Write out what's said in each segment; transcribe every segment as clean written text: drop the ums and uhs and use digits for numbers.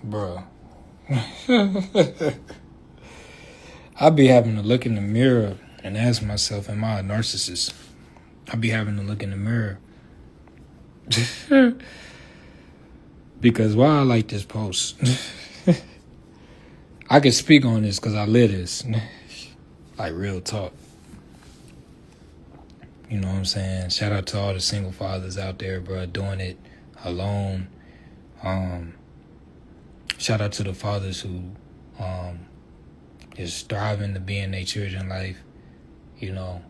Bruh. I be having to look in the mirror and ask myself, am I a narcissist? I be having to look in the mirror. Because why I like this post? I can speak on this because I live this. Like real talk. You know what I'm saying? Shout out to all the single fathers out there, bro, doing it alone. Shout out to the fathers who is striving to be in their children's life. You know,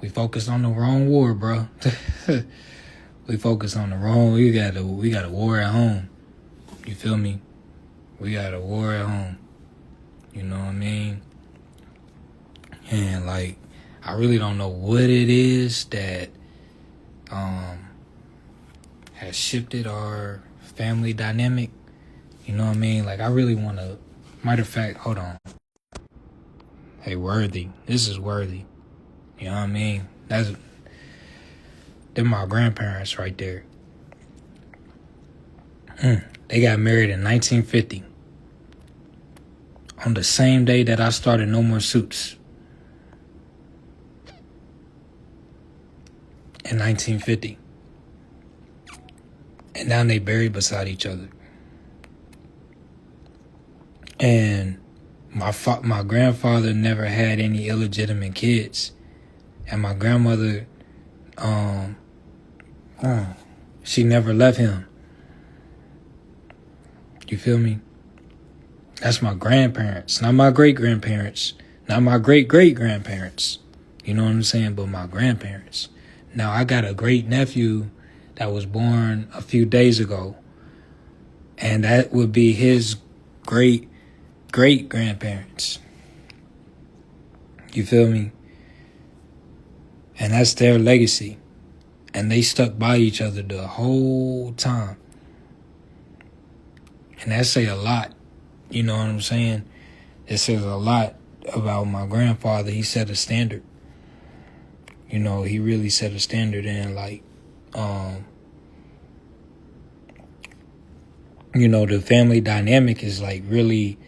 we focused on the wrong war, bro. We focused on the wrong. We got a war at home. You feel me? We got a war at home. You know what I mean? And like, I really don't know what it is that has shifted our family dynamic. You know what I mean? Like, I really want to. Matter of fact, hold on. Hey, Worthy. This is Worthy. You know what I mean? They're my grandparents right there. They got married in 1950. On the same day that I started No More Suits. In 1950. And now they buried beside each other. And my grandfather never had any illegitimate kids. And my grandmother, she never left him. You feel me? That's my grandparents, not my great-grandparents, not my great-great-grandparents. You know what I'm saying? But my grandparents. Now, I got a great-nephew that was born a few days ago. And that would be his great-great-grandparents. You feel me? And that's their legacy. And they stuck by each other the whole time. And that say a lot. You know what I'm saying? It says a lot about my grandfather. He set a standard. You know, he really set a standard. And like, you know, the family dynamic is like really,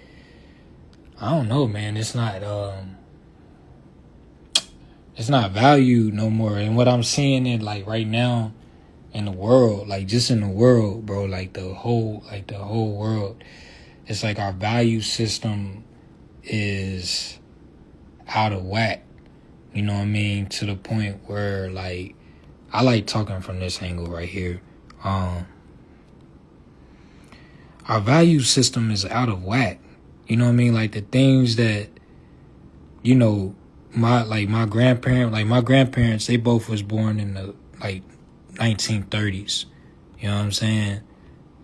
I don't know, man. It's not valued no more. And what I'm seeing it like right now in the world, like just in the world, bro, like the whole world, it's like our value system is out of whack. You know what I mean? To the point where like, I like talking from this angle right here. Our value system is out of whack. You know what I mean? Like the things that, you know, my grandparents, they both was born in the like 1930s. You know what I'm saying?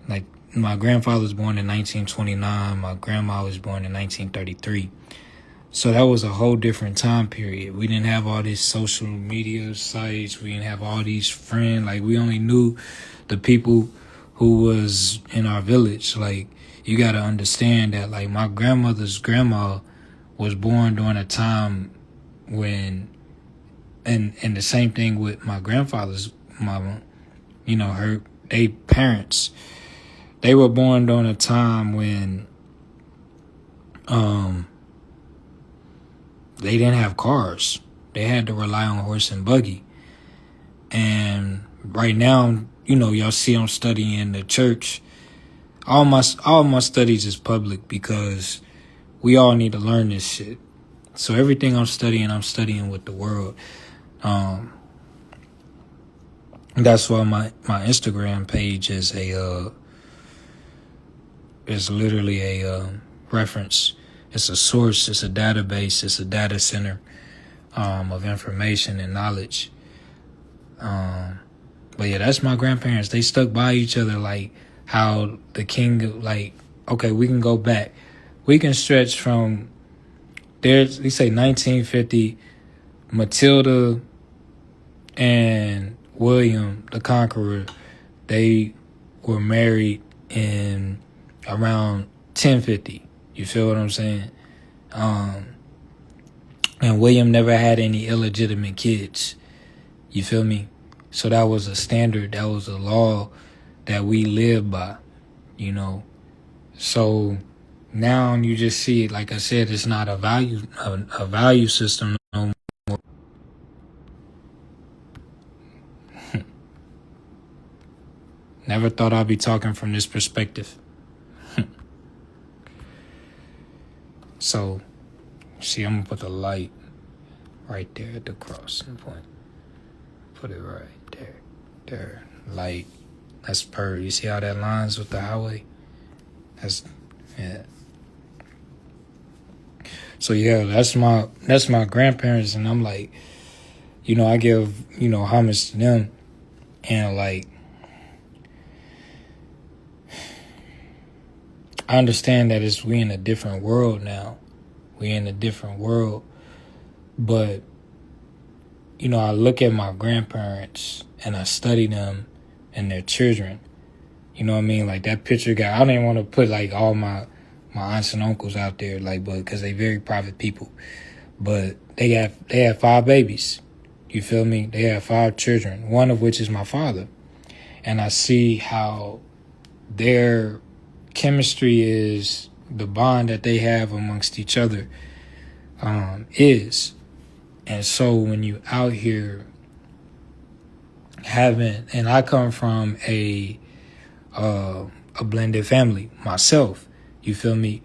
Like my grandfather was born in 1929. My grandma was born in 1933. So that was a whole different time period. We didn't have all these social media sites. We didn't have all these friends. Like we only knew the people who was in our village. Like you got to understand that like my grandmother's grandma was born during a time when, and the same thing with my grandfather's mama, you know, they parents, they were born during a time when they didn't have cars. They had to rely on horse and buggy. And right now, you know, y'all see I'm studying the church. All my studies is public because we all need to learn this shit. So everything I'm studying with the world. That's why my Instagram page is literally a reference. It's a source. It's a database. It's a data center of information and knowledge. But yeah, that's my grandparents. They stuck by each other like how the king, like, okay, we can go back. We can stretch from there, we say 1950, Matilda and William the Conqueror, they were married in around 1050. You feel what I'm saying? And William never had any illegitimate kids. You feel me? So that was a standard, that was a law that we lived by, you know. So now you just see it, like I said, it's not a value system no more. Never thought I'd be talking from this perspective. So, see, I'm gonna put the light right there at the crossing point. Put it right there. There. Light. That's per. You see how that lines with the highway? Yeah. So yeah, that's my grandparents, and I'm like, you know, I give, you know, homage to them, and like, I understand that we in a different world now. We in a different world. But, you know, I look at my grandparents and I study them and their children. You know what I mean? Like that picture guy, I don't even want to put like all my aunts and uncles out there, like, but because they very private people. But they have 5 babies. You feel me? They have 5 children, one of which is my father. And I see how their chemistry is, the bond that they have amongst each other is. And so when you out here and I come from a blended family myself, you feel me?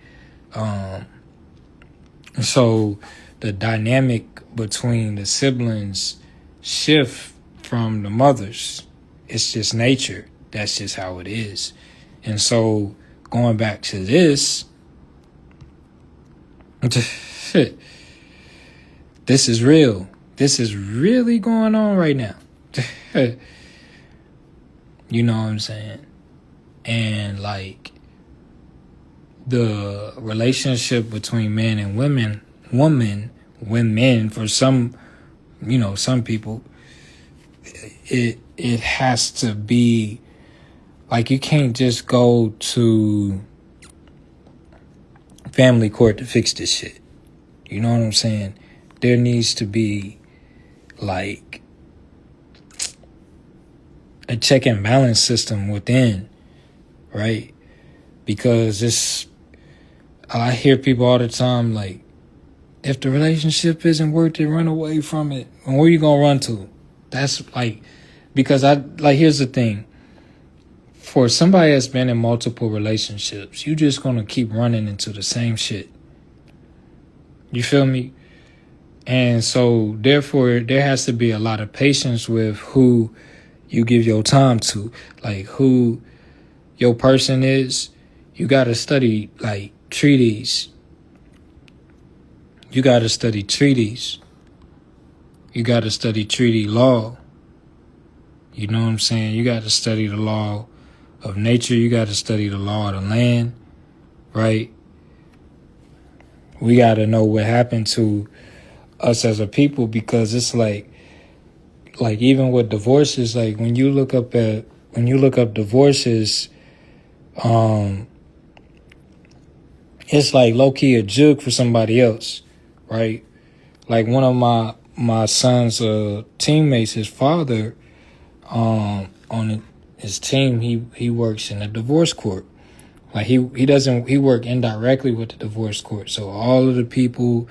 So the dynamic between the siblings shift from the mothers. It's just nature. That's just how it is. And so going back to this, this is real. This is really going on right now. You know what I'm saying? And like the relationship between men and women for some, you know, some people, it has to be like, you can't just go to family court to fix this shit. You know what I'm saying? There needs to be like a check and balance system within, right? Because I hear people all the time like, if the relationship isn't worth it, run away from it. And where you gonna run to? That's like, because here's the thing. For somebody that's been in multiple relationships, you just gonna keep running into the same shit. You feel me? And so therefore there has to be a lot of patience with who you give your time to, like who your person is. You gotta study like treaties. You gotta study treaties. You gotta study treaty law. You know what I'm saying? You gotta study the law of nature. You gotta study the law of the land, right? We gotta know what happened to us as a people, because it's like even with divorces, like when you look up divorces, it's like low-key a jug for somebody else, right? Like one of my son's teammates, his father, on his team, he works in a divorce court. Like he work indirectly with the divorce court. So all of the people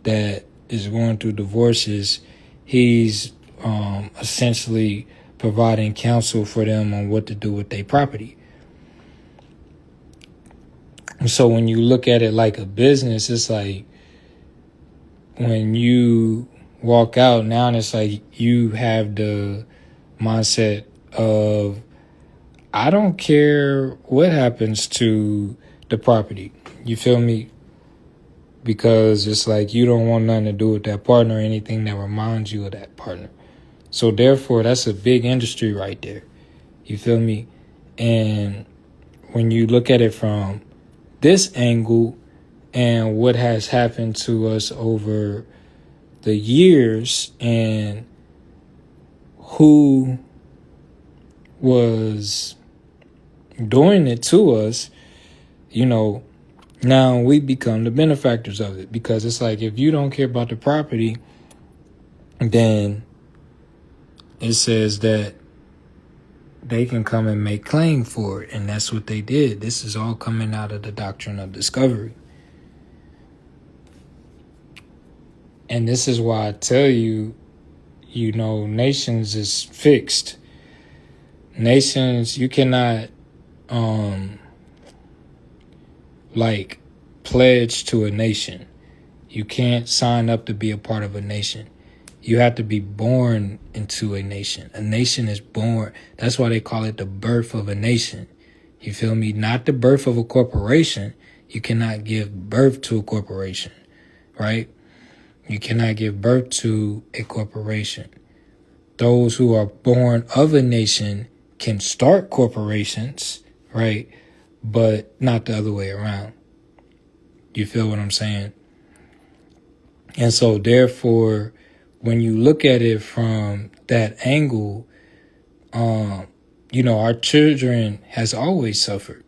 that is going through divorces, he's essentially providing counsel for them on what to do with their property. So when you look at it like a business, it's like when you walk out now, it's like you have the mindset of, I don't care what happens to the property. You feel me? Because it's like you don't want nothing to do with that partner or anything that reminds you of that partner. So therefore, that's a big industry right there. You feel me? And when you look at it from this angle and what has happened to us over the years and who was doing it to us, you know, now we become the benefactors of it. Because it's like, if you don't care about the property, then it says that they can come and make claim for it, and that's what they did. This is all coming out of the doctrine of discovery. And this is why I tell you, nations is fixed. Nations, you cannot, pledge to a nation. You can't sign up to be a part of a nation. You have to be born into a nation. A nation is born. That's why they call it the birth of a nation. You feel me? Not the birth of a corporation. You cannot give birth to a corporation, right? You cannot give birth to a corporation. Those who are born of a nation can start corporations, right? But not the other way around. You feel what I'm saying? And so therefore, when you look at it from that angle, our children has always suffered.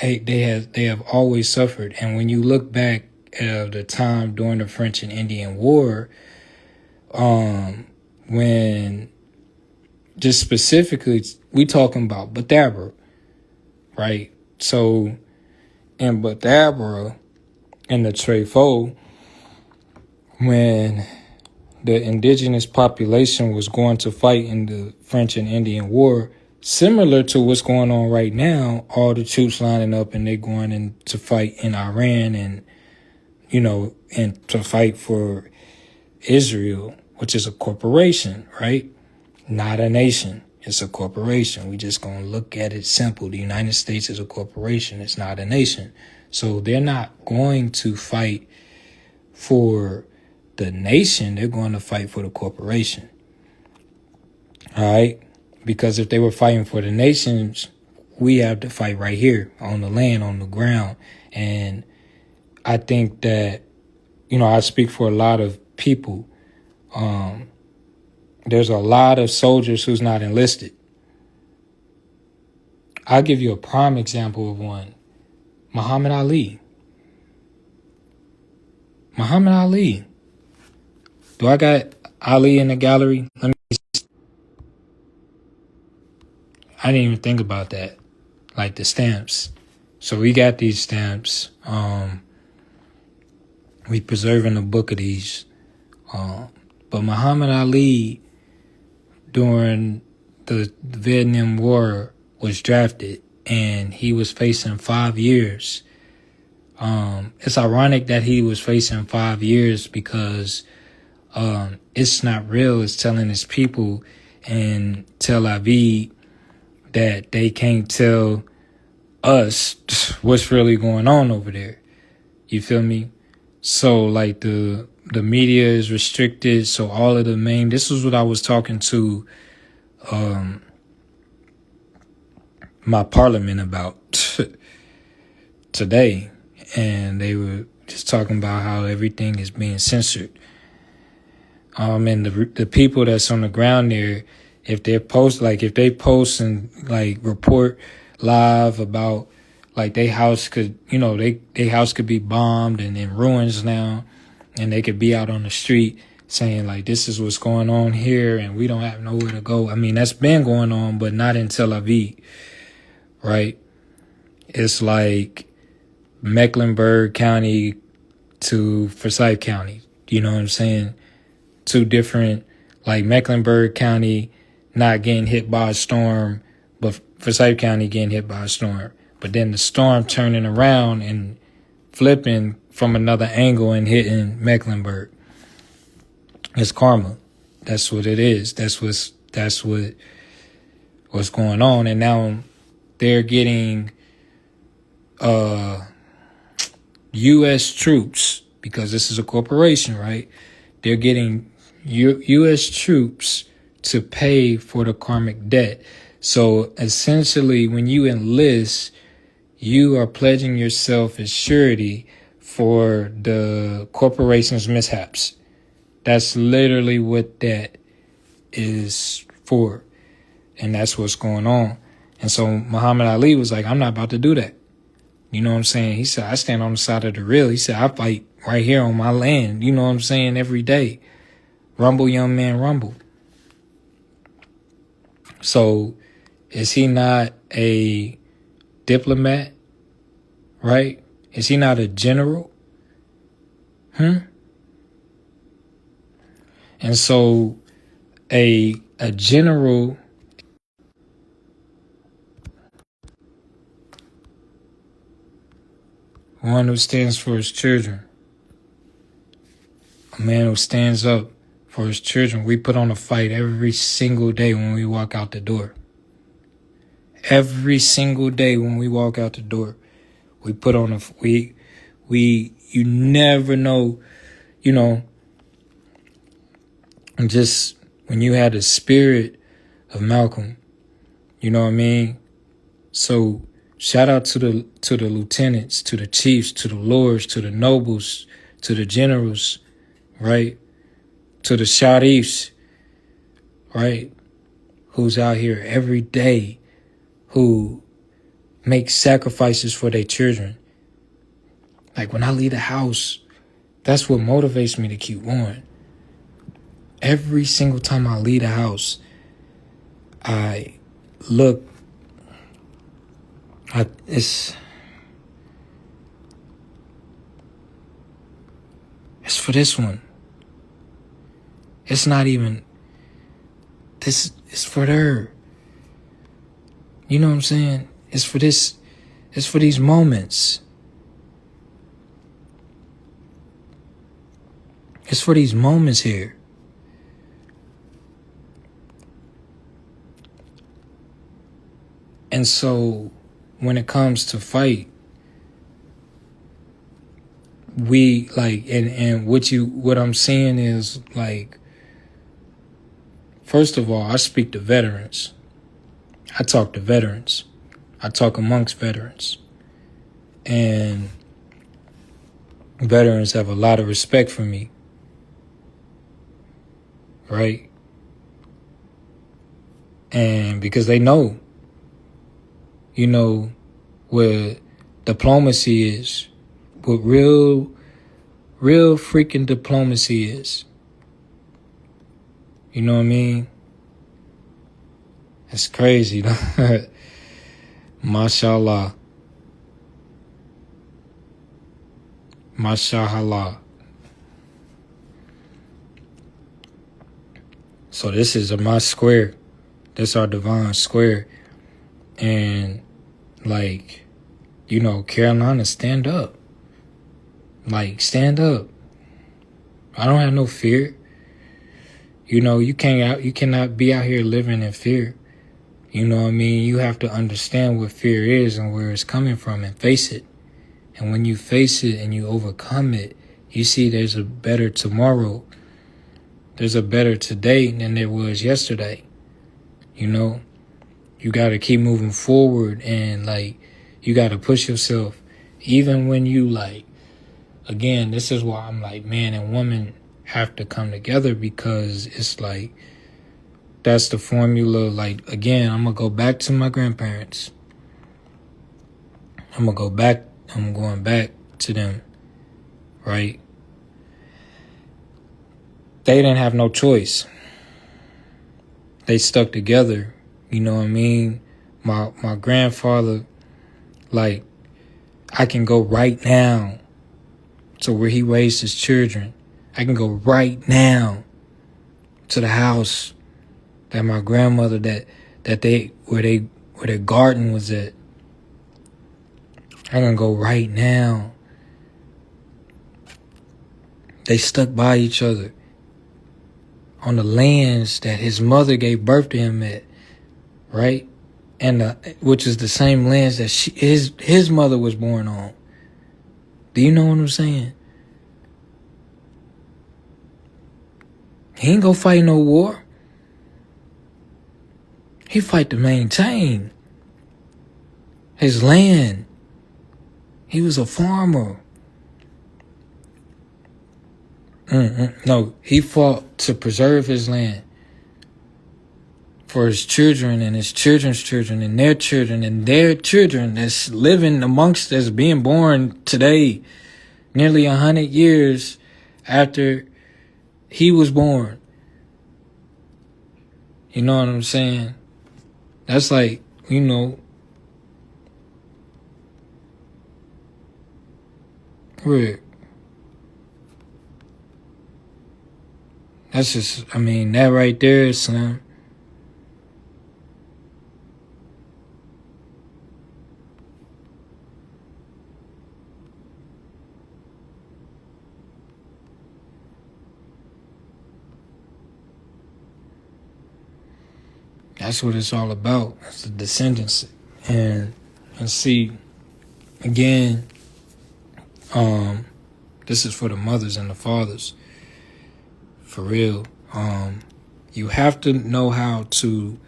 They have always suffered. And when you look back at the time during the French and Indian War, when just specifically we talking about Bathabara, right? So in Bathabara, in the Trefort, when the indigenous population was going to fight in the French and Indian War, similar to what's going on right now, all the troops lining up and they're going in to fight in Iran and to fight for Israel, which is a corporation, right? Not a nation. It's a corporation. We just going to look at it simple. The United States is a corporation. It's not a nation. So they're not going to fight for the nation. They're going to fight for the corporation. All right? Because if they were fighting for the nations, we have to fight right here on the land, on the ground. And I think that, I speak for a lot of people. There's a lot of soldiers who's not enlisted. I'll give you a prime example of one. Muhammad Ali. Muhammad Ali. Do I got Ali in the gallery? Let me see. I didn't even think about that. Like the stamps. So we got these stamps. We preserving a book of these. But Muhammad Ali, during the Vietnam War, was drafted, and he was facing 5 years. It's ironic that he was facing 5 years because it's not real. It's telling his people in Tel Aviv that they can't tell us what's really going on over there. You feel me? So like the media is restricted. So all of this is what I was talking to my parliament about today. And they were just talking about how everything is being censored. And the people that's on the ground there, if they post and like report live about like their house could, their house could be bombed and in ruins now, and they could be out on the street saying like, this is what's going on here and we don't have nowhere to go. I mean, that's been going on, but not in Tel Aviv, right? It's like Mecklenburg County to Forsyth County. You know what I'm saying? Two different, like Mecklenburg County not getting hit by a storm, but Forsyth County getting hit by a storm. But then the storm turning around and flipping from another angle and hitting Mecklenburg. It's karma. That's what it is. That's what's going on. And now they're getting U.S. troops, because this is a corporation, right? They're getting U.S. troops to pay for the karmic debt. So essentially, when you enlist, you are pledging yourself as surety for the corporation's mishaps. That's literally what that is for. And that's what's going on. And so Muhammad Ali was like, I'm not about to do that. You know what I'm saying? He said, I stand on the side of the real. He said, I fight right here on my land. You know what I'm saying? Every day. Rumble, young man, rumble. So is he not a diplomat, right? Is he not a general? And so a general, one who stands for his children, a man who stands up for his children. We put on a fight every single day when we walk out the door. Every single day when we walk out the door, we put on you never know, just when you had the spirit of Malcolm, you know what I mean? So shout out to the lieutenants, to the chiefs, to the lords, to the nobles, to the generals, right? To the sharifs, right? Who's out here every day, who make sacrifices for their children. Like when I leave the house, that's what motivates me to keep going. Every single time I leave the house, I look, it's for this one. It's not even, this is for her. You know what I'm saying? It's for this, it's for these moments. It's for these moments here. And so when it comes to fight, we like, and what I'm saying is like, first of all, I speak to veterans. I talk to veterans. I talk amongst veterans. And veterans have a lot of respect for me. Right? And because they know, what diplomacy is, what real freaking diplomacy is. You know what I mean? It's crazy. Mashallah. Mashallah. So this is my square. This our divine square. And like, Carolina, stand up. Like, stand up. I don't have no fear. You cannot be out here living in fear. You know what I mean? You have to understand what fear is and where it's coming from and face it. And when you face it and you overcome it, you see there's a better tomorrow. There's a better today than there was yesterday. You got to keep moving forward and you got to push yourself. Even when you again, this is why I'm man and woman have to come together, because it's that's the formula. Again, I'm going to go back to my grandparents. I'm going back to them, right? They didn't have no choice. They stuck together, you know what I mean? My grandfather, I can go right now to where he raised his children. I can go right now to the house that my grandmother, where their garden was at. I can go right now. They stuck by each other on the lands that his mother gave birth to him at, right? And which is the same lands that his mother was born on. Do you know what I'm saying? He ain't go fight no war. He fight to maintain his land. He was a farmer. No, he fought to preserve his land for his children and his children's children and their children that's living amongst, that's being born today, nearly 100 years after he was born. You know what I'm saying? That's like, Rick. That's just, that right there, Slim. That's what it's all about. It's the descendants. And see, again, this is for the mothers and the fathers. For real. You have to know how to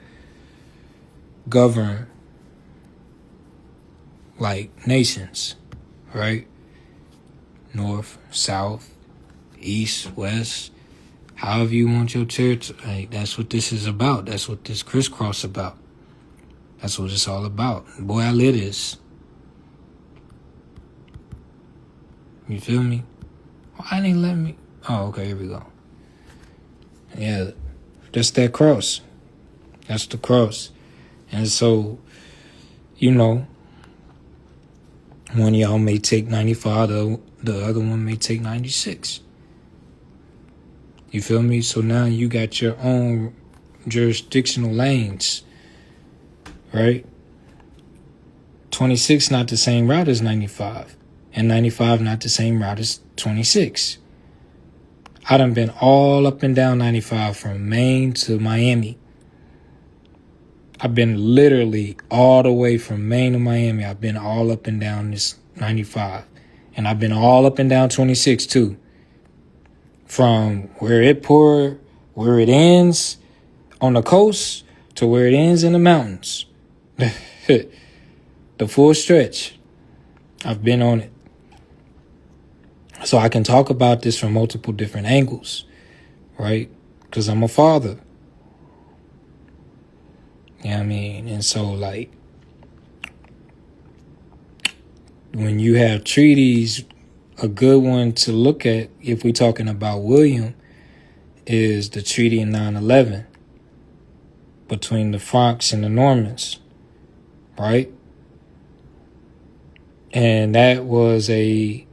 govern like nations, right? North, south, east, west, however you want your territory. Like, that's what this is about. That's what this crisscross about. That's what it's all about. Boy, I live this. You feel me? Why didn't he let me? Oh, okay, here we go. Yeah, that's that cross. That's the cross. And so, one of y'all may take 95, the other one may take 96. You feel me? So now you got your own jurisdictional lanes, right? 26 not the same route as 95, and 95 not the same route as 26. I done been all up and down 95 from Maine to Miami. I've been literally all the way from Maine to Miami. I've been all up and down this 95. And I've been all up and down 26 too. From where it ends on the coast to where it ends in the mountains. The full stretch. I've been on it. So I can talk about this from multiple different angles, right? Because I'm a father. You know what I mean? And so, like, when you have treaties, a good one to look at, if we're talking about William, is the Treaty of 9/11 between the Franks and the Normans, right? And that was a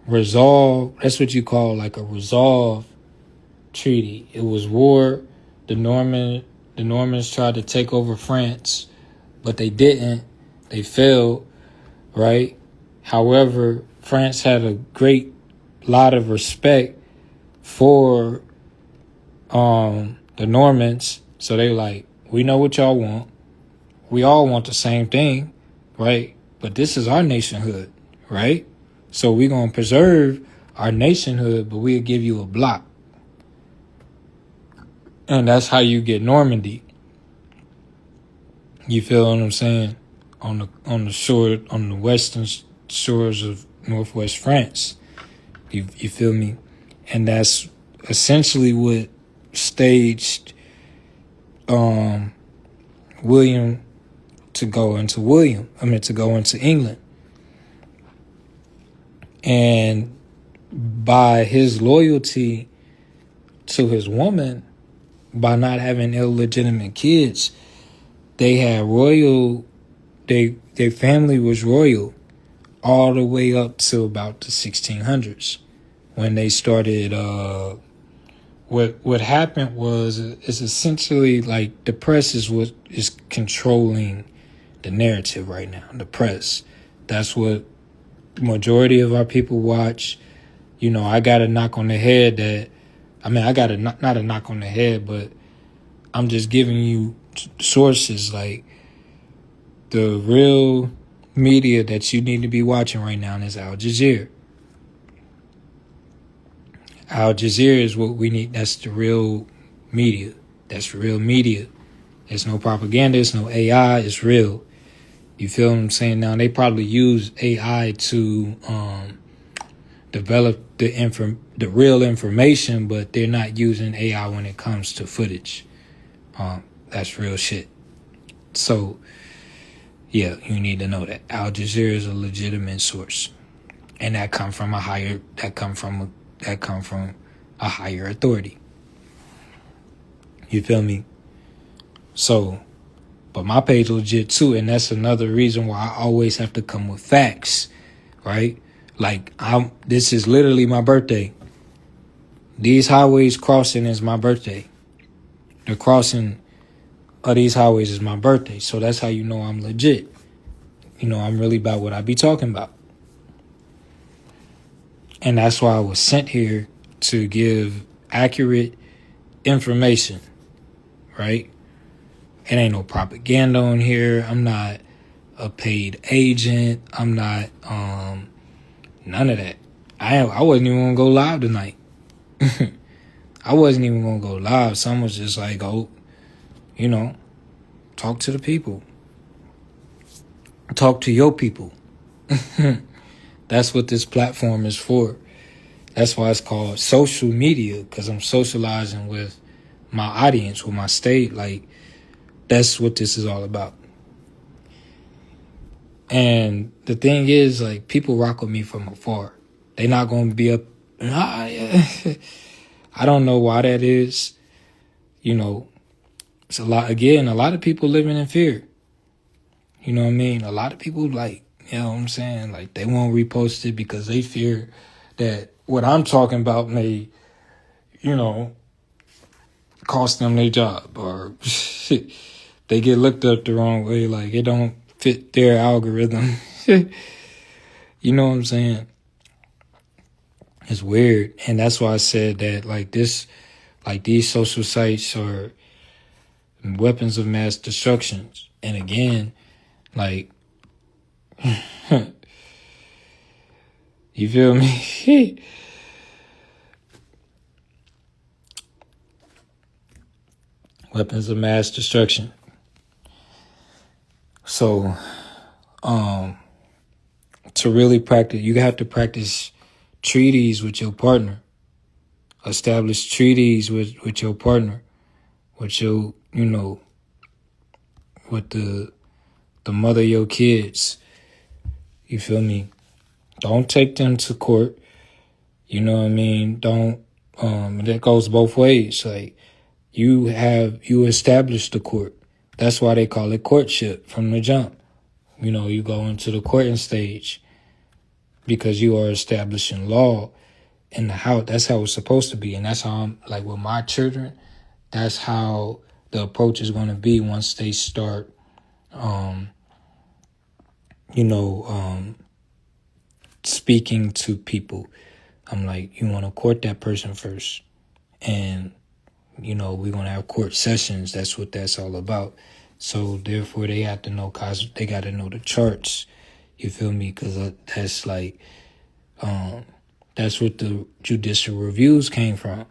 resolve. That's what you call like a resolve treaty. It was war. The Normans tried to take over France, but they didn't. They failed, right? However, France had a great lot of respect for the Normans. So they like, we know what y'all want. We all want the same thing, right? But this is our nationhood, right? So we're going to preserve our nationhood, but we'll give you a block. And that's how you get Normandy. You feel what I'm saying? On the western shores of northwest France. You feel me? And that's essentially what staged William to go into England. And by his loyalty to his woman, by not having illegitimate kids, they had their family was royal all the way up to about the 1600s when they started. What happened was it's essentially like the press is controlling the narrative right now. The press, that's what majority of our people watch. I got a knock on the head that, I got not a knock on the head, but I'm just giving you sources. Like, the real media that you need to be watching right now is Al Jazeera. Al Jazeera is what we need. That's the real media. That's the real media. There's no propaganda. There's no AI. It's real. You feel what I'm saying? Now, they probably use AI to develop the real information, but they're not using AI when it comes to footage. That's real shit. So, yeah, you need to know that Al Jazeera is a legitimate source, and that come from a higher authority. You feel me? So, But my page legit too, and that's another reason why I always have to come with facts, right? Like this is literally my birthday. These highways crossing is my birthday. The crossing of these highways is my birthday. So that's how you know I'm legit. I'm really about what I be talking about. And that's why I was sent here to give accurate information, right? It ain't no propaganda on here. I'm not a paid agent. I'm not none of that. I wasn't even gonna go live tonight. I wasn't even gonna go live. Someone was just like, oh, talk to the people. Talk to your people. That's what this platform is for. That's why it's called social media, because I'm socializing with my audience, with my state. Like, that's what this is all about. And the thing is, like, people rock with me from afar. They not going to be up. I don't know why that is. It's a lot of people living in fear. You know what I mean? A lot of people, like, you know what I'm saying? Like, they won't repost it because they fear that what I'm talking about may, cost them their job, or they get looked up the wrong way. Like, it don't fit their algorithm. You know what I'm saying? It's weird. And that's why I said that, like, these social sites are weapons of mass destruction. And again, like, you feel me? Weapons of mass destruction. So, to really practice, you have to practice treaties with your partner. Establish treaties with your partner, with your, with the mother of your kids. You feel me? Don't take them to court. You know what I mean? Don't, that goes both ways. Like, you establish the court. That's why they call it courtship from the jump. You go into the courting stage because you are establishing law in the house. That's how it's supposed to be. And that's how I'm, like, with my children, that's how the approach is going to be once they start, speaking to people. I'm like, you want to court that person first. And, we're going to have court sessions. That's what that's all about. So therefore they have to know, cause they got to know the charts. You feel me? Because that's like, that's what the judicial reviews came from.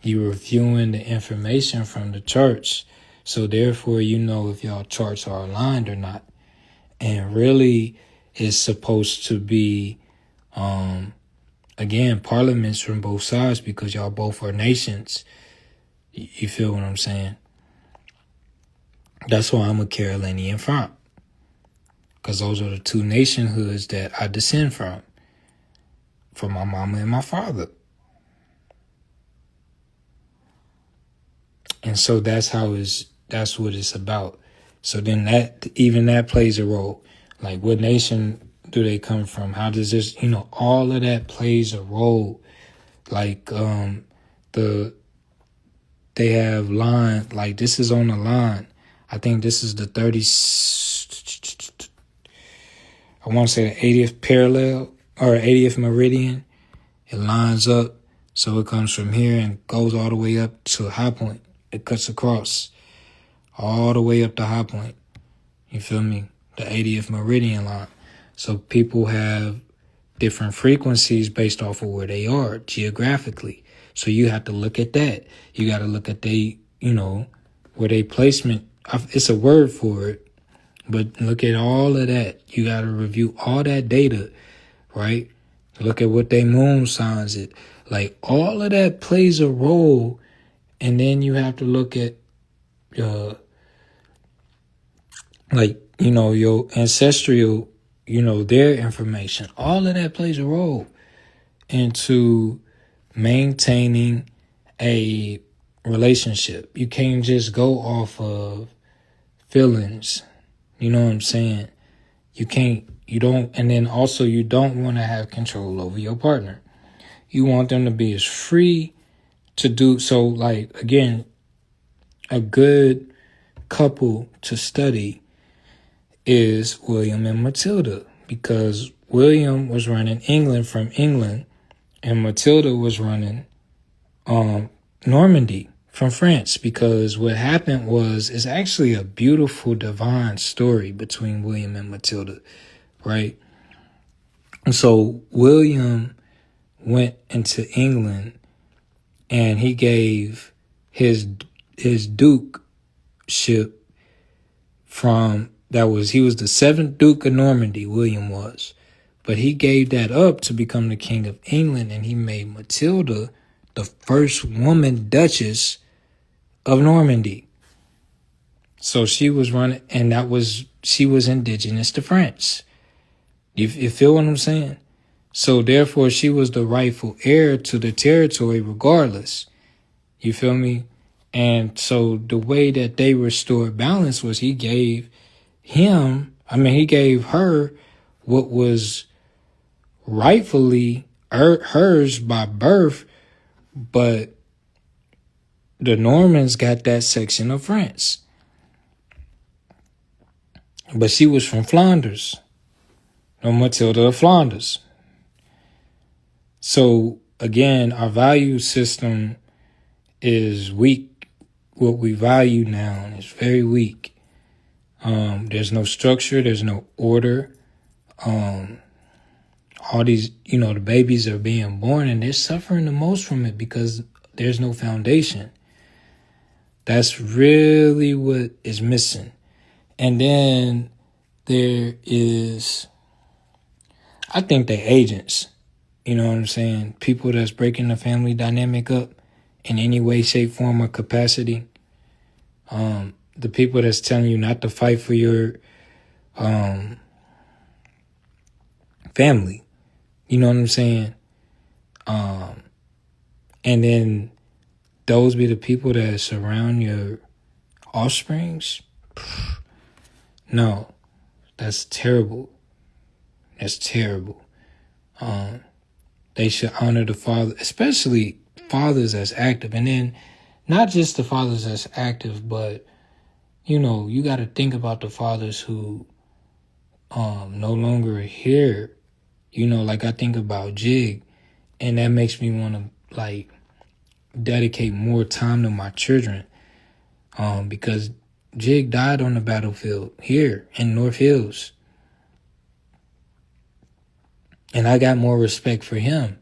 You reviewing the information from the charts. So therefore, if y'all charts are aligned or not. And really, it's supposed to be, again, parliaments from both sides, because y'all both are nations. You feel what I'm saying? That's why I'm a Carolinian from. Because those are the two nationhoods that I descend from my mama and my father. And so that's what it's about. So then that plays a role. Like, what nation do they come from? How does this, all of that plays a role. Like, they have line, like, this is on the line. I think this is the 80th parallel or 80th meridian. It lines up. So it comes from here and goes all the way up to High Point. It cuts across all the way up to High Point. You feel me? The 80th meridian line. So people have different frequencies based off of where they are geographically. So you have to look at that. You got to look at where they placement. It's a word for it, but look at all of that. You got to review all that data, right? Look at what they moon signs it. Like, all of that plays a role. And then you have to look at, your ancestral, their information. All of that plays a role into maintaining a relationship. You can't just go off of feelings. You know what I'm saying? And then also you don't want to have control over your partner. You want them to be as free to do so. Like, again, a good couple to study is William and Matilda, because William was running England from England and Matilda was running Normandy from France. Because what happened was, it's actually a beautiful divine story between William and Matilda, right? And so William went into England and he gave his dukeship he was the 7th Duke of Normandy, William was. But he gave that up to become the King of England, and he made Matilda the first woman Duchess of Normandy. So she was running, and she was indigenous to France. You feel what I'm saying? So therefore, she was the rightful heir to the territory regardless. You feel me? And so the way that they restored balance was he gave her what was rightfully hers by birth, but the Normans got that section of France. But she was from Flanders, Matilda of Flanders. So again, our value system is weak. What we value now is very weak. There's no structure. There's no order. All these, the babies are being born and they're suffering the most from it because there's no foundation. That's really what is missing. And then there is, I think they agents. You know what I'm saying? People that's breaking the family dynamic up in any way, shape, form, or capacity. The people that's telling you not to fight for your family. You know what I'm saying? And then those be the people that surround your offsprings. No, that's terrible. That's terrible. They should honor the father, especially fathers as active. And then not just the fathers as active, but, you got to think about the fathers who no longer are here. Like I think about Jig, and that makes me want to, dedicate more time to my children. Because Jig died on the battlefield here in North Hills. And I got more respect for him.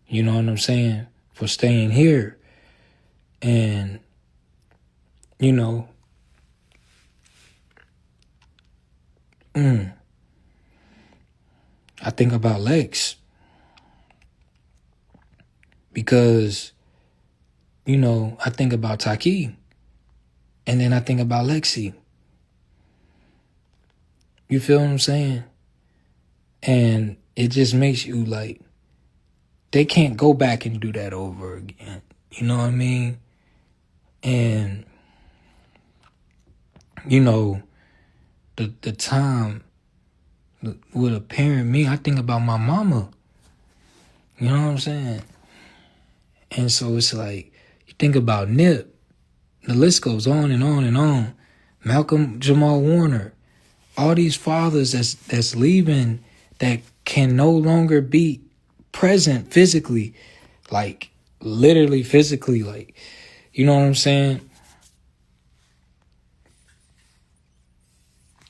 You know what I'm saying? For staying here. And, I think about Lex. Because, I think about Taki. And then I think about Lexi. You feel what I'm saying? And it just makes you they can't go back and do that over again. You know what I mean? And, the time with a parent, I think about my mama. You know what I'm saying? And so it's you think about Nip. The list goes on and on and on. Malcolm Jamal Warner. All these fathers that's leaving that can no longer be present physically. Literally physically. You know what I'm saying?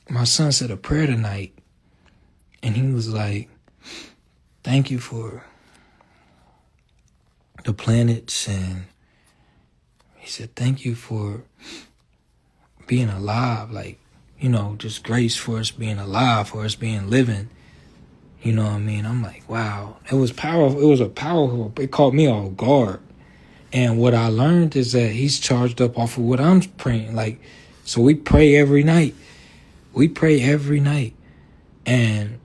My son said a prayer tonight. And he was thank you for the planets, and he said, thank you for being alive, just grace for us being alive, for us being living. You know what I mean? I'm wow. It was powerful. It caught me off guard. And what I learned is that he's charged up off of what I'm praying. So we pray every night. And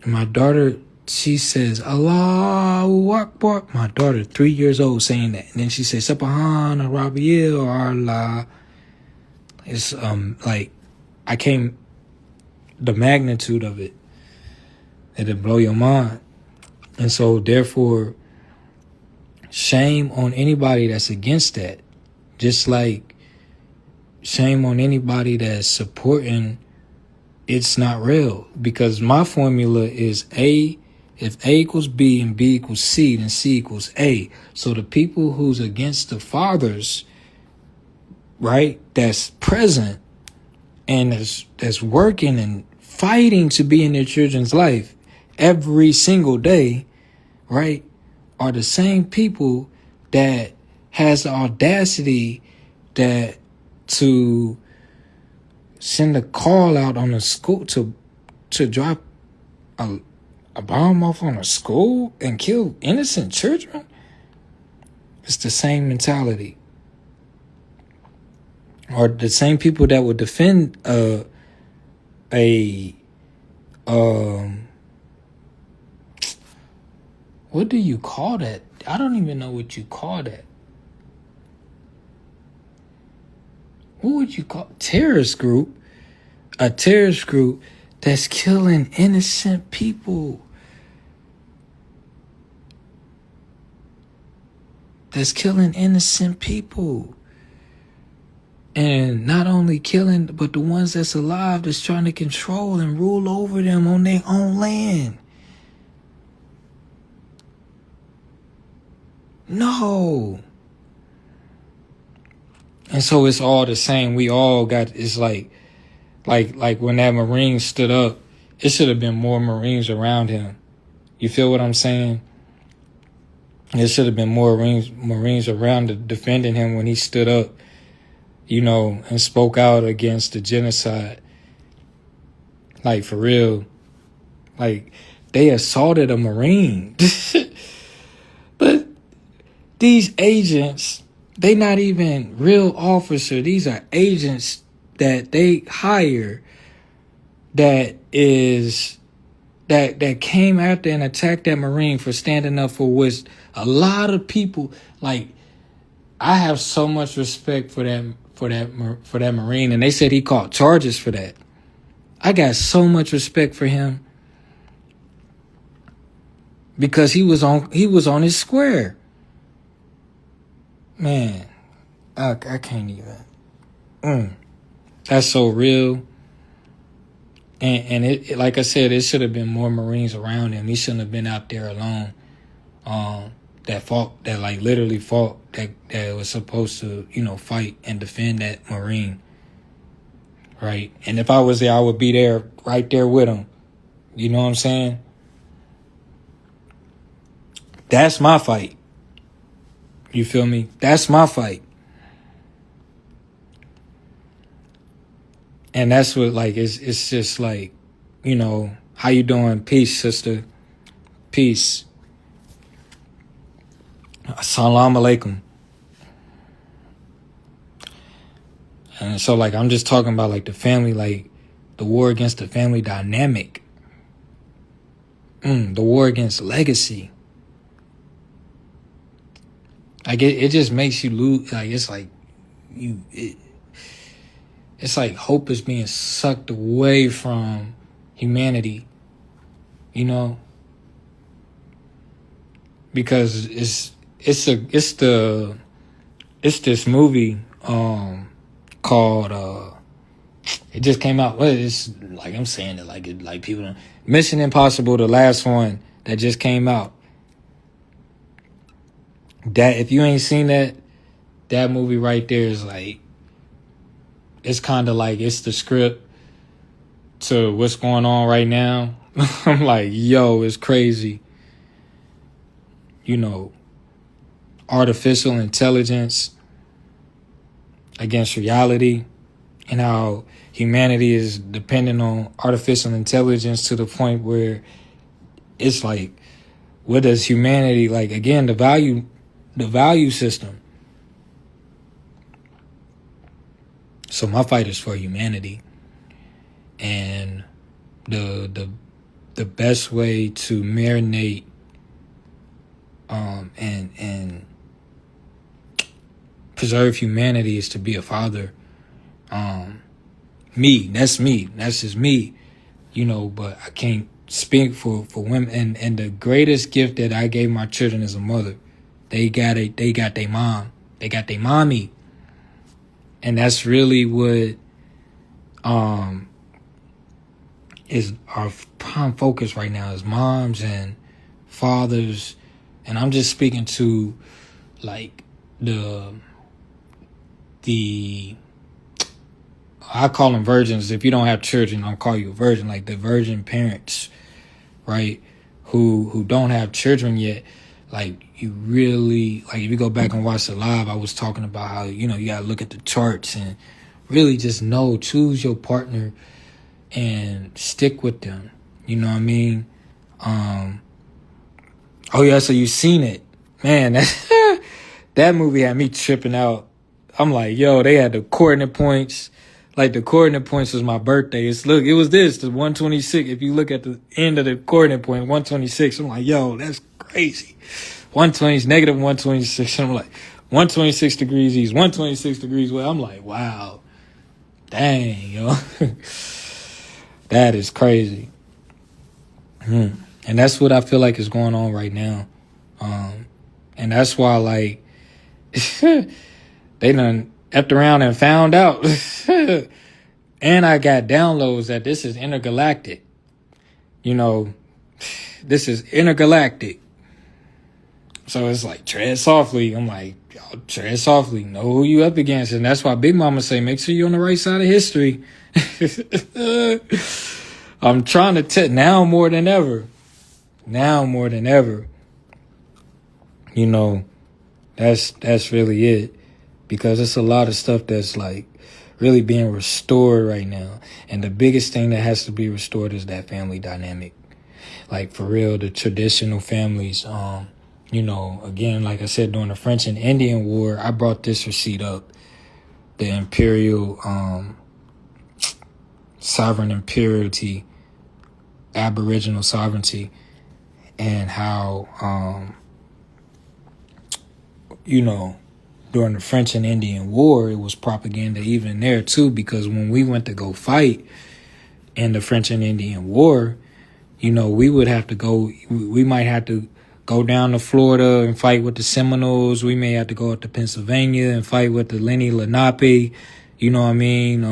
my daughter, she says, Allahu Akbar. My daughter, 3 years old, saying that. And then she says, Subhana Rabbiyal A'la. It's I can't, the magnitude of it, it'll blow your mind. And so therefore, shame on anybody that's against that. Just like shame on anybody that's supporting it's not real. Because my formula is A, if A equals B and B equals C, then C equals A. So the people who's against the fathers, right, that's present and that's working and fighting to be in their children's life every single day, right, are the same people that has the audacity that to send a call out on a school to drop a bomb off on a school and kill innocent children. It's the same mentality. Or the same people that would defend what do you call that? I don't even know what you call that. What would you call terrorist group? A terrorist group that's killing innocent people. That's killing innocent people. And not only killing, but the ones that's alive that's trying to control and rule over them on their own land. No. And so it's all the same. We all got, it's like when that Marine stood up, it should have been more Marines around him. You feel what I'm saying? There should have been more Marines around defending him when he stood up, you know, and spoke out against the genocide. Like, for real. Like, they assaulted a Marine. But these agents, they not even real officers. These are agents that they hire that came after and attacked that Marine for standing up for which a lot of people, like, I have so much respect for that Marine, and they said he caught charges for that. I got so much respect for him because he was on his square. Man, I can't even. That's so real. And it like I said, it should have been more Marines around him. He shouldn't have been out there alone. That literally fought, that was supposed to, you know, fight and defend that Marine. Right? And if I was there, I would be there, right there with him. You know what I'm saying? That's my fight. You feel me? That's my fight. And that's what, like, it's just like, you know, how you doing? Peace, sister. Peace. Assalamu alaikum. And so, like, I'm just talking about, like, the family, like, the war against the family dynamic. The war against legacy. Like, it just makes you lose. Like, it's like it's like hope is being sucked away from humanity, you know, because it's this movie called it just came out. Well, it's like I'm saying it like people don't, Mission Impossible, the last one that just came out. That if you ain't seen that movie right there is like, it's kind of like it's the script to what's going on right now. I'm like, yo, it's crazy. You know, artificial intelligence against reality, and how humanity is dependent on artificial intelligence to the point where it's like, what does humanity, like, again, the value system. So my fight is for humanity, and the best way to marinate and preserve humanity is to be a father, That's me. That's just me. But I can't speak for women. And the greatest gift that I gave my children as a mother, they got their mom. They got their mommy. And that's really what is our prime focus right now, is moms and fathers. And I'm just speaking to like the I call them virgins. If you don't have children, I'll call you a virgin. Like the virgin parents, right? Who don't have children yet. Like you really, like if you go back and watch the live, I was talking about how, you gotta look at the charts and really just choose your partner and stick with them. You know what I mean? Oh yeah, so you seen it. Man, that movie had me tripping out. I'm like, yo, they had the coordinate points. Like the coordinate points was my birthday. It was the 126. If you look at the end of the coordinate point, 126, I'm like, yo, that's crazy. 120 is negative 126. I'm like, 126 degrees east, 126 degrees west. I'm like, wow. Dang, yo. That is crazy. And that's what I feel like is going on right now. And that's why, like, they done effed around and found out. And I got downloads that this is intergalactic. This is intergalactic. So it's like, tread softly. I'm like, yo, tread softly. Know who you up against. And that's why Big Mama say, make sure you're on the right side of history. I'm trying to now more than ever. Now more than ever. That's really it. Because it's a lot of stuff that's like really being restored right now. And the biggest thing that has to be restored is that family dynamic. Like for real, the traditional families, again, like I said, during the French and Indian War, I brought this receipt up. The imperial, sovereign imperiality, aboriginal sovereignty, and how, during the French and Indian War, it was propaganda even there too, because when we went to go fight in the French and Indian War, we would have to go, we might have to go down to Florida and fight with the Seminoles. We may have to go up to Pennsylvania and fight with the Lenni Lenape. You know what I mean?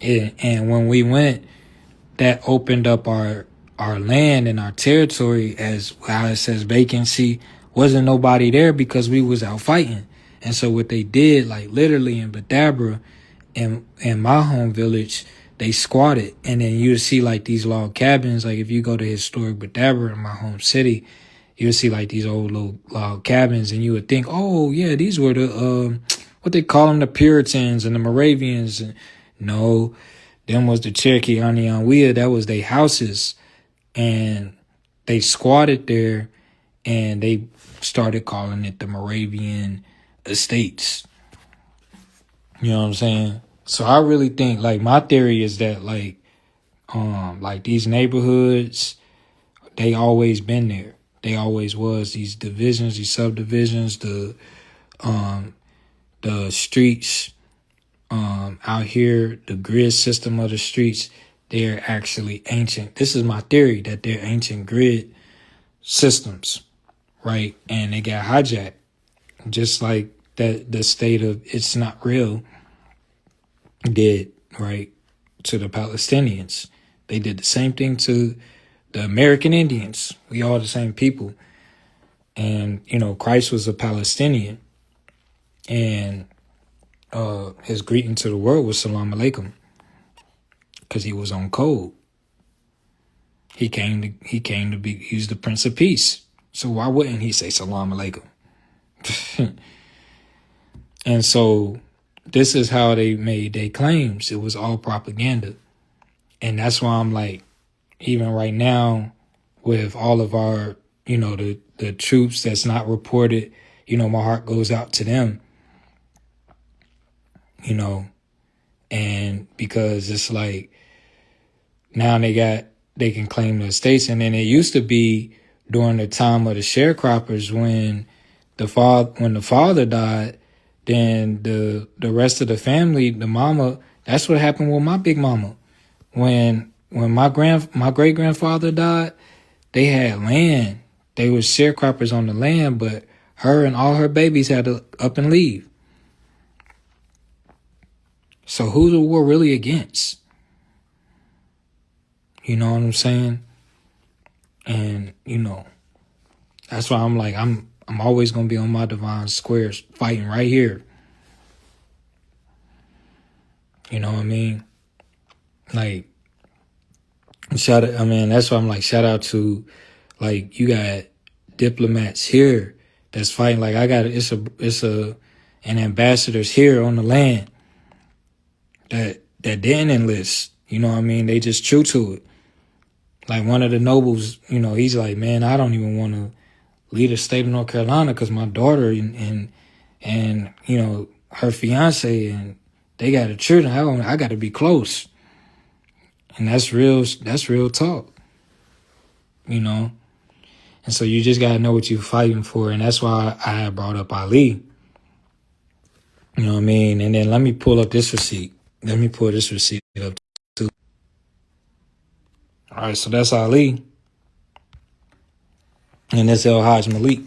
And when we went, that opened up our land and our territory, as how it says vacancy. Wasn't nobody there because we was out fighting. And so what they did, like literally in Badabra, in my home village, they squatted. And then you would see like these log cabins. Like if you go to historic Badabra in my home city, you would see like these old little log cabins, and you would think, oh yeah, these were the what they call them, the Puritans and the Moravians. No, them was the Cherokee Anianwea. That was their houses, and they squatted there, and they started calling it the Moravian Estates. You know what I'm saying? So I really think, like, my theory is that like these neighborhoods, they always been there. They always was. These divisions, these subdivisions, the streets out here, the grid system of the streets, they're actually ancient. This is my theory, that they're ancient grid systems, right? And they got hijacked, just like that the state of It's Not Real did, right, to the Palestinians. They did the same thing to the American Indians. We all the same people. And, Christ was a Palestinian. And his greeting to the world was Salam Alaikum, because he was on code. He came to be, he's the Prince of Peace. So why wouldn't he say Salam Alaikum? And so this is how they made their claims. It was all propaganda. And that's why I'm like, even right now, with all of our, the troops that's not reported, my heart goes out to them, and because it's like, now they can claim the estates. And then it used to be during the time of the sharecroppers, when the father died, then the rest of the family, the mama That's what happened with my big mama. When my great grandfather died, they had land. They were sharecroppers on the land, but her and all her babies had to up and leave. So who's the war really against? You know what I'm saying? And, that's why I'm like, I'm always gonna be on my divine squares fighting right here. You know what I mean? Like, that's why I'm like, shout out to, like, you got diplomats here that's fighting. Like, an ambassadors here on the land that didn't enlist. You know what I mean? They just true to it. Like, one of the nobles, he's like, man, I don't even want to leave the state of North Carolina because my daughter and her fiance and they got a children. I got to be close. And that's real talk, And so you just got to know what you're fighting for. And that's why I brought up Ali. You know what I mean? And then let me pull up this receipt. Let me pull this receipt up too. All right, so that's Ali. And that's El Hajj Malik.